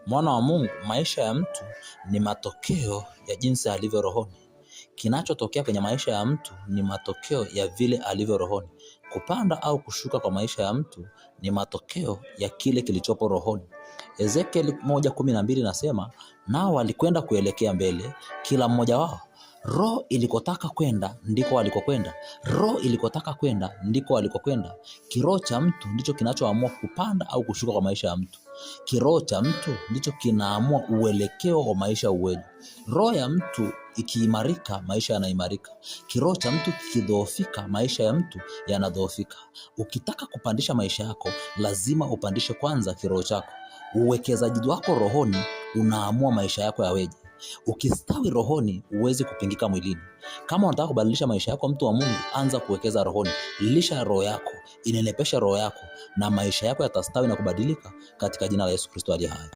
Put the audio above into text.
Mwana wa Mungu, maisha ya mtu ni matokeo ya jinsi alivyo rohoni. Kinachotokea kwenye maisha ya mtu ni matokeo ya vile alivyo rohoni. Kupanda au kushuka kwa maisha ya mtu ni matokeo ya kile kilichopo rohoni. Ezekiel 1:12 nasema, nao walikwenda kuelekea mbele, kila mmoja wao roho ilikotaka kwenda ndiko walikokwenda. Roho ilikotaka kwenda ndiko walikokwenda. Kiroho cha mtu ndicho kinachoamua kupanda au kushuka kwa maisha ya mtu. Kiroho cha mtu ndicho kinaamua uelekeo wa maisha uweje. Roho ya mtu ikiimarika, maisha yanaimarika. Kiroho cha mtu kikidhoofika, maisha ya mtu yanadhoofika. Ukitaka kupandisha maisha yako, lazima upandishe kwanza kiroho chako. Uwekezaji wako rohoni unaamua maisha yako yaweje. Ukistawi rohoni, huwezi kupingika mwilini. Kama unataka kubadilisha maisha yako, mtu wa Mungu, anza kuwekeza rohoni. Lisha roho yako, inenepesha roho yako, na maisha yako yatastawi na kubadilika katika jina la Yesu Kristo aliye hai.